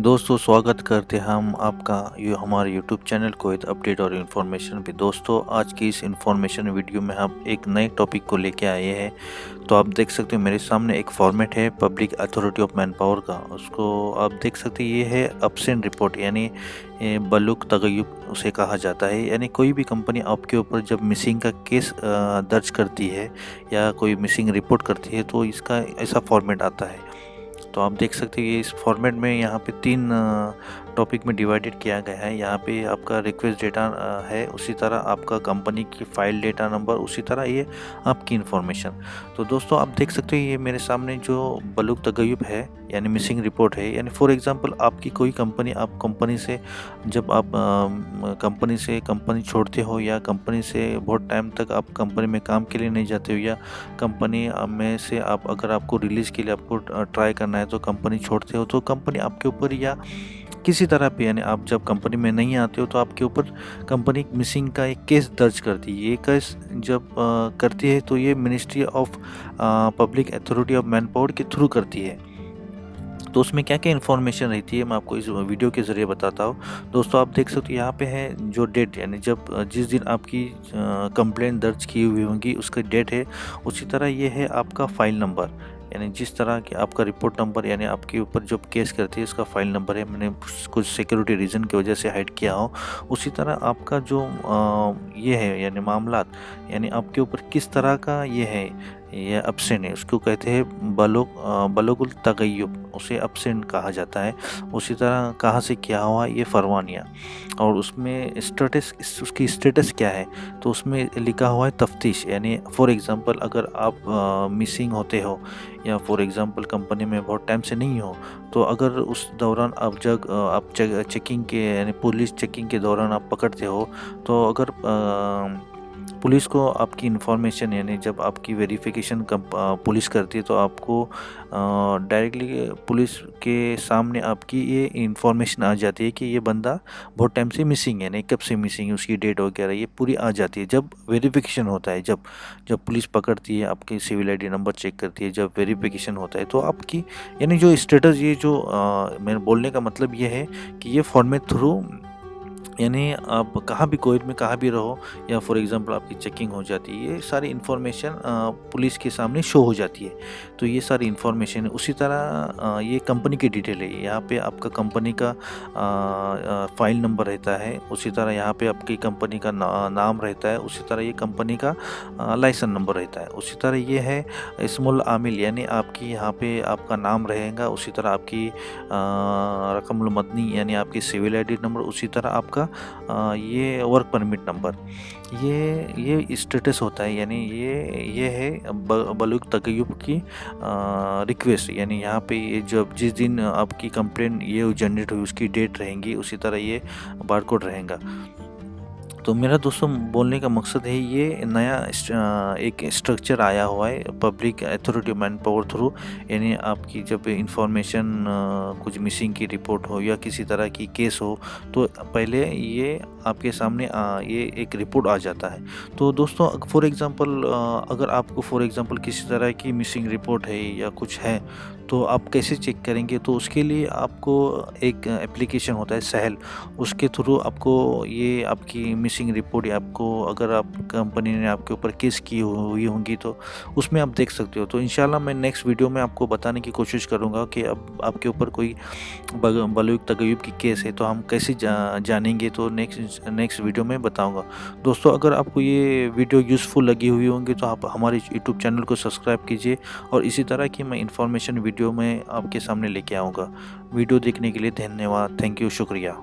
दोस्तों स्वागत करते हैं हम आपका हमारे यूट्यूब चैनल कोविद अपडेट और इन्फॉर्मेशन पे। दोस्तों आज की इस इन्फॉर्मेशन वीडियो में हम एक नए टॉपिक को लेके आए हैं। तो आप देख सकते हो मेरे सामने एक फॉर्मेट है public authority of man power का। उसको आप देख सकते हैं, ये है अब्सेंट रिपोर्ट यानी बलूक तगय्युब उसे कहा जाता है। यानी कोई भी कंपनी आपके ऊपर जब मिसिंग का केस दर्ज करती है या कोई मिसिंग रिपोर्ट करती है तो इसका ऐसा फॉर्मेट आता है। तो आप देख सकते हैं ये इस फॉर्मेट में यहाँ पे 3 टॉपिक में डिवाइडेड किया गया है। यहाँ पे आपका रिक्वेस्ट डेटा है, उसी तरह आपका कंपनी की फाइल डेटा नंबर, उसी तरह ये आपकी इन्फॉर्मेशन। तो दोस्तों आप देख सकते हैं ये मेरे सामने जो बलूक तगय्युब है यानी मिसिंग रिपोर्ट है। यानी फॉर एग्जांपल आपकी कोई कंपनी, आप कंपनी से जब आप कंपनी छोड़ते हो या कंपनी से बहुत टाइम तक आप कंपनी में काम के लिए नहीं जाते हो, या कंपनी में से आप अगर आपको रिलीज़ के लिए आपको ट्राई करना है तो कंपनी छोड़ते हो, तो कंपनी आपके ऊपर या किसी तरह पे यानी आप जब कंपनी में नहीं आते हो तो आपके ऊपर कंपनी मिसिंग का एक केस दर्ज करती है। ये केस जब करती है तो ये ministry of public authority of man power के थ्रू करती है। तो उसमें क्या क्या इन्फॉर्मेशन रहती है मैं आपको इस वीडियो के ज़रिए बताता हूँ। दोस्तों आप देख सकते हो यहाँ पे है जो डेट, यानी जब जिस दिन आपकी कंप्लेंट दर्ज की हुई होंगी उसका डेट है। उसी तरह ये है आपका फाइल नंबर, यानी जिस तरह की आपका रिपोर्ट नंबर यानी आपके ऊपर जो केस करती है उसका फाइल नंबर है। मैंने कुछ सिक्योरिटी रीज़न की वजह से हाइड किया हो। उसी तरह आपका जो ये है यानी मामलात, यानी आपके ऊपर किस तरह का ये है, ये अब्सेंट है, उसको कहते हैं बलूगुल तगय्युब, उसे अब्सेंट कहा जाता है। उसी तरह कहाँ से क्या हुआ ये फरमानिया, और उसमें स्टेटस, उसकी स्टेटस क्या है तो उसमें लिखा हुआ है तफ्तीश। यानी फॉर एग्ज़ाम्पल अगर आप मिसिंग होते हो या फॉर एग्ज़ाम्पल कंपनी में बहुत टाइम से नहीं हो, तो अगर उस दौरान आप चेकिंग के यानी पुलिस चेकिंग के दौरान आप पकड़ते हो, तो अगर पुलिस को आपकी इन्फॉर्मेशन यानी जब आपकी वेरिफिकेशन पुलिस करती है तो आपको डायरेक्टली पुलिस के सामने आपकी ये इन्फॉर्मेशन आ जाती है कि ये बंदा बहुत टाइम से मिसिंग है, नहीं कब से मिसिंग है, उसकी डेट वगैरह ये पूरी आ जाती है जब वेरिफिकेशन होता है। जब पुलिस पकड़ती है, आपकी सिविल आईडी नंबर चेक करती है, जब वेरिफिकेशन होता है तो आपकी यानी जो स्टेटस, ये जो मेरे बोलने का मतलब ये है कि ये फॉर्मेट थ्रू यानी आप कहाँ भी कोविड में कहाँ भी रहो या फॉर एग्जांपल आपकी चेकिंग हो जाती है, ये सारी इन्फॉर्मेशन पुलिस के सामने शो हो जाती है। तो ये सारी इन्फॉर्मेशन है। उसी तरह ये कंपनी की डिटेल है, यहाँ पे आपका कंपनी का फाइल नंबर रहता है। उसी तरह यहाँ पे आपकी कंपनी का नाम रहता है। उसी तरह ये कंपनी का लाइसेंस नंबर रहता है। उसी तरह ये है इस्मुल आमिल, यानी आपकी यहाँ पे आपका नाम रहेगा। उसी तरह आपकी रकमुल मदनी यानी आपकी सिविल आईडी नंबर। उसी तरह आपका ये वर्क परमिट नंबर, ये स्टेटस होता है। यानी ये है बलूक तगय्युब की रिक्वेस्ट। यानी यहाँ पे ये जब जिस दिन आपकी कंप्लेंट ये जनरेट हुई उसकी डेट रहेंगी, उसी तरह ये बारकोड रहेगा। तो मेरा दोस्तों बोलने का मकसद है ये नया एक स्ट्रक्चर आया हुआ है public authority of man power through. यानी आपकी जब इन्फॉर्मेशन कुछ मिसिंग की रिपोर्ट हो या किसी तरह की केस हो तो पहले ये आपके सामने ये एक रिपोर्ट आ जाता है। तो दोस्तों फॉर एग्ज़ाम्पल अगर आपको फॉर एग्ज़ाम्पल किसी तरह की मिसिंग रिपोर्ट है या कुछ है तो आप कैसे चेक करेंगे, तो उसके लिए आपको एक एप्लीकेशन होता है सहल, उसके थ्रू आपको ये आपकी मिसिंग रिपोर्ट या आपको अगर आप कंपनी ने आपके ऊपर केस की हुई होंगी तो उसमें आप देख सकते हो। तो इंशाल्लाह मैं नेक्स्ट वीडियो में आपको बताने की कोशिश करूँगा कि अब आपके ऊपर कोई बलूक तगय्युब की केस है तो हम कैसे जानेंगे, तो नेक्स्ट वीडियो में बताऊँगा। दोस्तों अगर आपको ये वीडियो यूज़फुल लगी हुई होंगी तो आप हमारे यूट्यूब चैनल को सब्सक्राइब कीजिए, और इसी तरह की मैं इन्फॉर्मेशन वीडियो में आपके सामने लेके आऊँगा। वीडियो देखने के लिए धन्यवाद, थैंक यू, शुक्रिया।